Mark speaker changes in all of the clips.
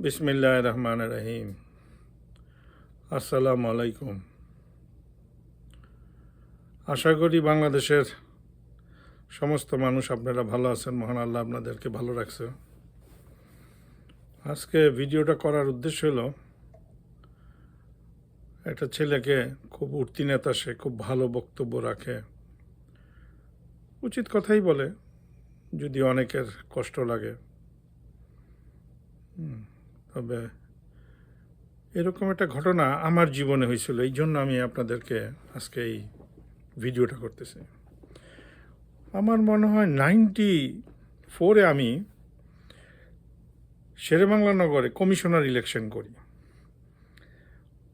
Speaker 1: বিসমিল্লাহির রহমানির রহিম। আসসালামু আলাইকুম। আশা করি বাংলাদেশের সমস্ত মানুষ আপনারা ভালো আছেন। মহান আল্লাহ আপনাদেরকে ভালো রাখছে। আজকে ভিডিওটা করার উদ্দেশ্য হলো, একটা ছেলেকে খুব উঠতি নেতা, সে খুব ভালো বক্তব্য রাখে, উচিত কথাই বলে, যদি অনেকের কষ্ট লাগে। তবে এরকম একটা ঘটনা আমার জীবনে হয়েছিল, এই জন্য আমি আপনাদেরকে আজকে এই ভিডিওটা করতেছি। আমার মনে হয় 94-এ আমি শেরেবাংলা নগরে কমিশনার ইলেকশন করি।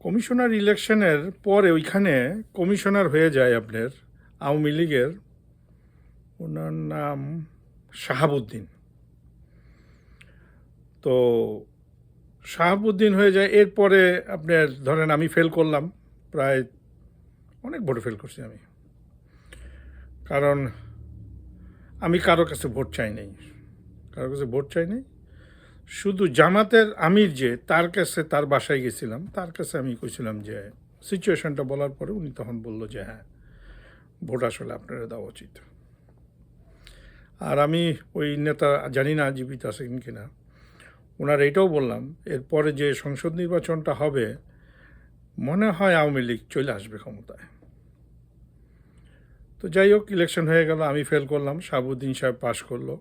Speaker 1: কমিশনার ইলেকশনের পরে ওইখানে কমিশনার হয়ে যায় আপনার আওয়ামী লীগের, ওনার নাম শাহাবুদ্দিন। তো শাহাবুদ্দিন হয়ে যায়। এরপরে আপনার ধরেন আমি ফেল করলাম, প্রায় অনেক ভোটে ফেল করছি আমি, কারণ আমি কারো কাছে ভোট চাই নাই, শুধু জামাতের আমির যে তার কাছে, তার বাসায় গেছিলাম, তার কাছে আমি কইছিলাম যে সিচুয়েশনটা বলার পরে উনি তখন বলল যে হ্যাঁ, ভোট আসলে আপনারা দেওয়া উচিত। আর আমি ওই নেতা জানি না জীবিত আছেন কিনা, ওনার এইটাও বললাম এরপরে যে সংসদ নির্বাচনটা হবে মনে হয় আওয়ামী লীগ চলে আসবে ক্ষমতায়। তো যাই হোক, ইলেকশন হয়ে গেল, আমি ফেল করলাম, শাহাবুদ্দিন সাহেব পাশ করলো।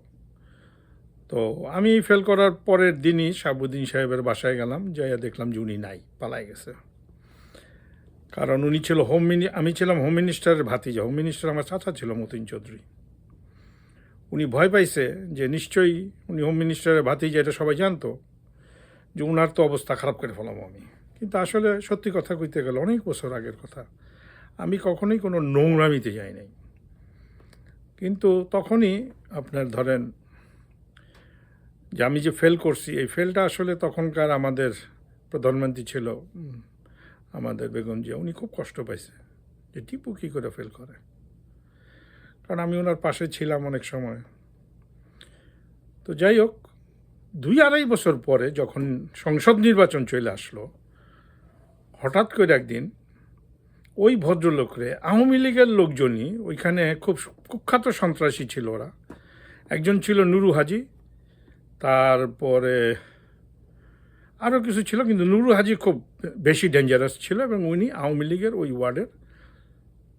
Speaker 1: তো আমি ফেল করার পরের দিনই শাহাবুদ্দিন সাহেবের বাসায় গেলাম, যাইয়া দেখলাম যে উনি নাই, পালাই গেছে। কারণ উনি ছিল আমি ছিলাম হোম মিনিস্টারের ভাতিজা। হোম মিনিস্টার আমার চাচা ছিল মতিন চৌধুরী। উনি ভয় পাইছে যে নিশ্চয়ই উনি হোম মিনিস্টারের ভাতিজা, এটা সবাই জানতো, যে উনার তো অবস্থা খারাপ করে ফেলাম আমি। কিন্তু আসলে সত্যি কথা কইতে গেলে অনেক বছর আগের কথা, আমি কখনোই কোনো নোংরামিতে যাই নাই। কিন্তু তখনই আপনার ধরেন যে আমি যে ফেল করছি, এই ফেলটা আসলে তখনকার আমাদের প্রধানমন্ত্রী ছিল আমাদের বেগম জিয়া, উনি খুব কষ্ট পাইছে যে টিপু কী করে ফেল করে, কারণ আমি ওনার পাশে ছিলাম অনেক সময়। তো যাই হোক, 2-2.5 বছর পরে যখন সংসদ নির্বাচন চলে আসলো, হঠাৎ করে একদিন ওই ভদ্রলোকরে আওয়ামী লীগের লোকজনই, ওইখানে খুব কুখ্যাত সন্ত্রাসী ছিল ওরা, একজন ছিল নুরু হাজি, তারপরে আরও কিছু ছিল, কিন্তু নুরু হাজি খুব বেশি ডেঞ্জারাস ছিল এবং উনি আওয়ামী লীগের ওই ওয়ার্ডের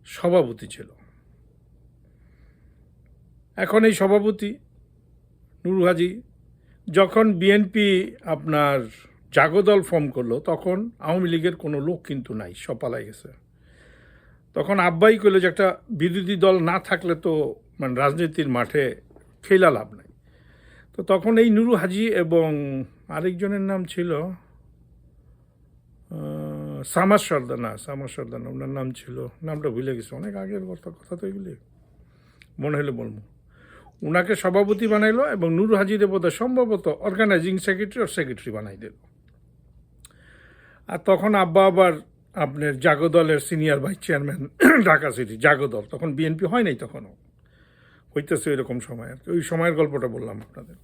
Speaker 1: সভাপতি ছিল। এখন এই সভাপতি নুরু হাজি যখন বিএনপি আপনার জাগদল ফর্ম করলো, তখন আওয়ামী লীগের কোনো লোক কিন্তু নাই, সব পালাই গেছে। তখন আব্বাই কইল যে একটা বিরোধী দল না থাকলে তো মানে রাজনীতির মাঠে খেলা লাভ নাই। তো তখন এই নুরু হাজি এবং আরেকজনের নাম ছিল সামার সর্দার না, ওনার নাম ছিল, নামটা ভুলে গেছে, অনেক আগের কথা তো এগুলি, মনে হলে বলবো। উনাকে সভাপতি বানাইলো এবং নুরু হাজিরে বোধহয় সম্ভবত অর্গানাইজিং সেক্রেটারি বানাই দিল। আর তখন আব্বা আবার আপনার জাগদলের senior vice chairman Dhaka city Jagodal, তখন বিএনপি হয় নাই, তখনও হইতেছে এরকম সময় আর কি, ওই সময়ের গল্পটা বললাম আপনাদের।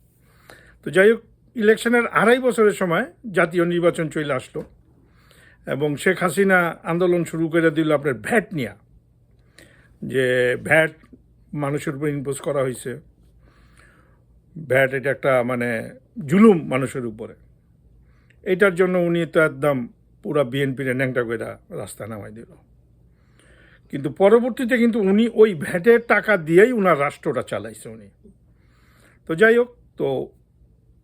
Speaker 1: তো যাই হোক, ইলেকশনের 2.5 বছরের সময় জাতীয় নির্বাচন চলে আসলো এবং শেখ হাসিনা আন্দোলন শুরু করে দিল আপনার ভ্যাট নিয়ে, যে ভ্যাট মানুষের উপর ইম্পোজ করা হয়েছে, ভ্যাট এটা একটা মানে জুলুম মানুষের উপরে। এইটার জন্য উনি তো একদম পুরা বিএনপির ন্যাংটা করে রাস্তা নামাই দিল। কিন্তু পরবর্তীতে কিন্তু উনি ওই ভ্যাটের টাকা দিয়েই উনার রাষ্ট্রটা চালাইছে উনি। তো যাই হোক, তো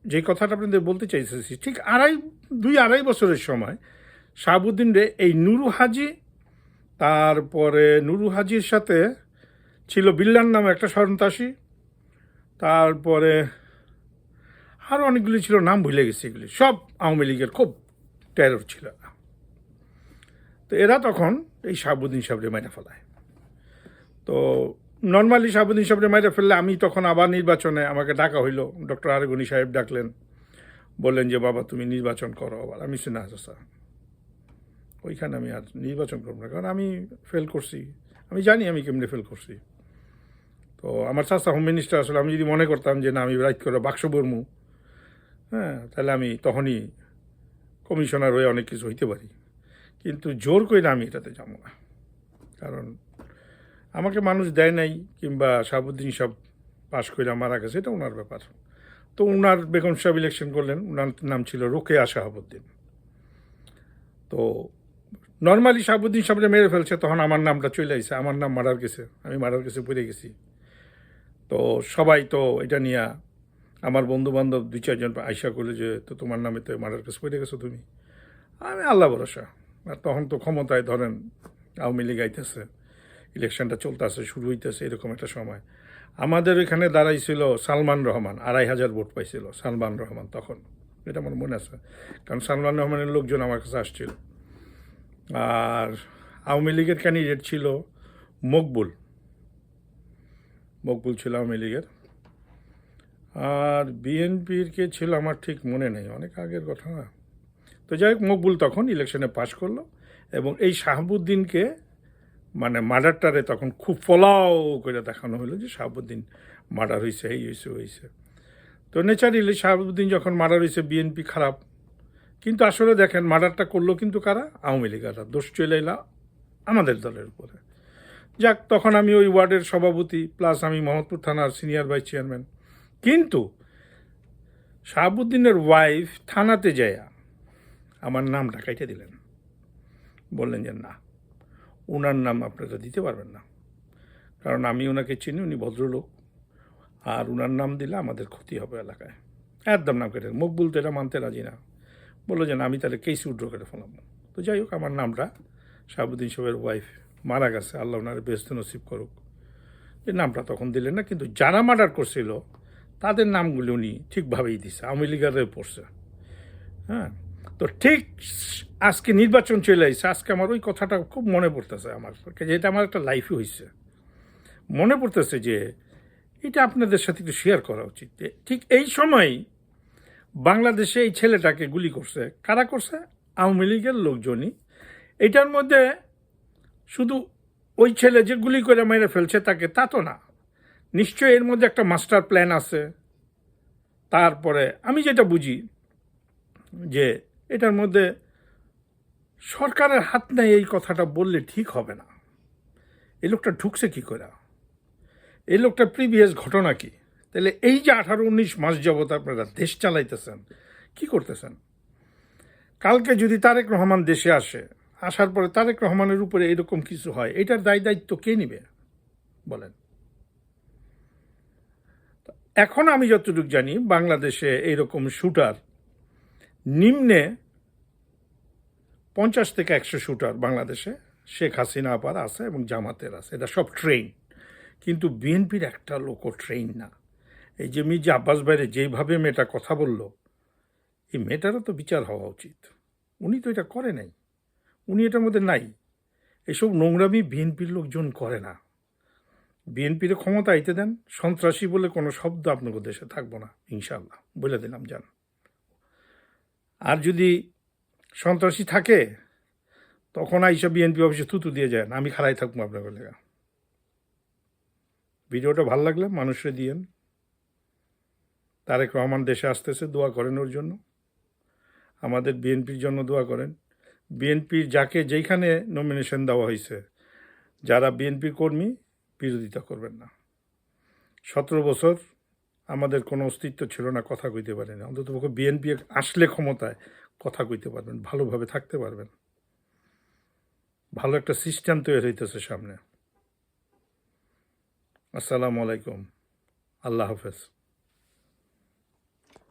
Speaker 1: যে কথাটা আপনাদের বলতে চাইতেছি, ঠিক 2-2.5 বছরের সময় শাহাবুদ্দিন রে এই নুরু হাজি, তারপরে নুরু হাজির সাথে ছিল বিল্লার নামে একটা সন্ত্রাসী, তারপরে আরও অনেকগুলি ছিল, নাম ভুলে গেছে, এগুলি সব আওয়ামী লীগের খুব টেরর ছিল। তো এরা তখন এই শাহাবুদ্দিন সাহেবরে মাইরা ফেলায়। তো নর্মালি শাহাবুদ্দিন সাহেবরে মাইরা ফেললে আমি তখন আবার নির্বাচনে আমাকে ডাকা হইল, ডক্টর আরেগনি সাহেব ডাকলেন, বললেন যে বাবা তুমি নির্বাচন করো আবার। আমি না চাচা, ওইখানে আমি আর নির্বাচন করবো না, কারণ আমি ফেল করছি, আমি জানি আমি কেমনি ফেল করছি। তো আমার চাচা হোম মিনিস্টার, আসলে আমি যদি মনে করতাম যে না আমি রাইট করে বাক্স বর্মু, হ্যাঁ, তাহলে আমি তখনই কমিশনার হয়ে অনেক কিছু হইতে পারি, কিন্তু জোর করে আমি এটাতে যাবো না। কারণ আমাকে মানুষ দেয় নাই, কিংবা শাহাবুদ্দিন সব পাশ করে মারা গেছে, এটা ওনার ব্যাপার। তো ওনার বেগম সাহেব ইলেকশন করলেন, ওনার নাম ছিল রোকেয়া শাহাবুদ্দিন। তো নর্মালি শাহাবুদ্দিন সাহেবরে মেরে ফেলছে, তখন আমার নামটা চলে আসছে, আমার নাম মার্ডার কেসে, আমি মার্ডার কেসে পড়ে গেছি। তো সবাই তো এটা নিয়ে, আমার বন্ধু বান্ধব 2-4 জন আইসা করলে যে তো তোমার নামে তো মার্ডার কেস পড়ে গেছো তুমি। আমি আল্লাহ ভরসা। আর তখন তো ক্ষমতায় ধরেন আওয়ামী লীগ আইতেছে, ইলেকশনটা চলতেছে, শুরু হইতেছে, এরকম একটা সময় আমাদের এখানে দাঁড়াইছিল সালমান রহমান, 2,500 ভোট পাইছিল সালমান রহমান তখন, এটা আমার মনে আছে, কারণ সালমান রহমানের লোকজন আমার কাছে আসছিল। আর আওয়ামী লীগের ক্যান্ডিডেট ছিল মকবুল, মকবুল ছিল আওয়ামী লীগের। আর বিএনপির কে ছিল আমার ঠিক মনে নেই, অনেক আগের কথা না। তো যাই হোক, মকবুল তখন ইলেকশনে পাশ করলো, এবং এই শাহাবুদ্দিনকে মানে মার্ডারটারে তখন খুব ফলাও করে দেখানো হলো যে শাহাবুদ্দিন মার্ডার হয়েছে, এই হয়েছে। তো ন্যাচারালি শাহাবুদ্দিন যখন মার্ডার হয়েছে, বিএনপি খারাপ। কিন্তু আসলে দেখেন, মার্ডারটা করলো কিন্তু কারা? আওয়ামী লীগাররা। দোষ চলে এলা আমাদের দলের উপরে। যাক, তখন আমি ওই ওয়ার্ডের সভাপতি, প্লাস আমি মোহাম্মদপুর থানার সিনিয়র ভাইস চেয়ারম্যান। কিন্তু শাহাবুদ্দিনের ওয়াইফ থানাতে যায় আমার নামটা কেটে দিলেন, বললেন যে না, ওনার নাম আপনারা দিতে পারবেন না, কারণ আমি ওনাকে চিনি, উনি ভদ্রলোক, আর ওনার নাম দিলে আমাদের ক্ষতি হবে এলাকায়। একদম নাম কেটে, মকবুল তো এটা মানতে রাজি না, বললো যে না, আমি তাহলে কেস উইথড্র করে ফেলাম। তো যাই হোক, আমার নামটা, শাহাবুদ্দিন সাহেবের ওয়াইফ মারা গেছে, আল্লাহ ওনার বেহেশত নসিব করুক, এই নামটা তখন দিলেন না। কিন্তু যারা মার্ডার করছিল তাদের নামগুলি উনি ঠিকভাবেই দিছে, আওয়ামী লীগারে পড়ছে। হ্যাঁ, তো ঠিক আজকে নির্বাচন চলে আসছে, আজকে আমার ওই কথাটা খুব মনে পড়তেছে আমার, যেটা আমার একটা লাইফে হয়েছে, মনে পড়তেছে যে এটা আপনাদের সাথে একটু শেয়ার করা উচিত। ঠিক এই সময় বাংলাদেশে এই ছেলেটাকে গুলি করছে, কারা করছে? আওয়ামী লীগের লোকজনই। এটার মধ্যে শুধু ওই ছেলে যে গুলি করে মেরে ফেলছে তাকে, তা তো না, নিশ্চয়ই এর মধ্যে একটা মাস্টার প্ল্যান আছে। তারপরে আমি যেটা বুঝি যে এটার মধ্যে সরকারের হাত নেই, এই কথাটা বললে ঠিক হবে না। এই লোকটা ঢুকছে কি করে? এই লোকটা প্রিভিয়াস ঘটনা কি? তাহলে এই যে 18-19 মাস যাবত আপনারা দেশ চালাইতেছেন, কি করতেছেন? কালকে যদি তারেক রহমান দেশে আসে, আসার পরে তারেক রহমানের উপরে এরকম কিছু হয়, এটার দায়িত্ব কে নিবে বলেন? এখন আমি যতটুকু জানি, বাংলাদেশে এইরকম শুটার নিম্নে 50 থেকে 100 শুটার বাংলাদেশে শেখ হাসিনা আপার আছে এবং জামাতের আছে, এটা সব ট্রেন। কিন্তু বিএনপির একটা লোকও ট্রেন না। এই যে মির্জা আব্বাস ভাইরে যেইভাবে মেয়েটা কথা বলল, এই মেয়েটারও তো বিচার হওয়া উচিত। উনি তো এটা করে নাই, উনি এটার মধ্যে নাই। এসব নোংরামি বিএনপির লোকজন করে না। বিএনপির ক্ষমতা আইতে দেন, সন্ত্রাসী বলে কোনো শব্দ আপনাদের দেশে থাকবো না, ইনশাল্লাহ বলে দিলাম যান। আর যদি সন্ত্রাসী থাকে, তখন আইসা বিএনপি অফিসে থুতু দিয়ে যায়, আমি খাড়াই থাকবো আপনাদের লেগা। ভিডিওটা ভালো লাগলে মানুষরে দিয়েন। তারেক রহমান দেশে আসতেছে, দোয়া করেন ওর জন্য, আমাদের বিএনপির জন্য দোয়া করেন। বিএনপির যাকে যেইখানে নমিনেশন দেওয়া হয়েছে, যারা বিএনপির কর্মী, বিরোধিতা করবেন না। 17 বছর আমাদের কোনো অস্তিত্ব ছিল না, কথা কইতে পারি না। অন্তত বিএনপি আসলে ক্ষমতায় কথা কইতে পারবেন, ভালোভাবে থাকতে পারবেন। ভালো একটা সিস্টেম তৈরি হইতেছে সামনে। আসসালামু আলাইকুম, আল্লাহ হাফেজ।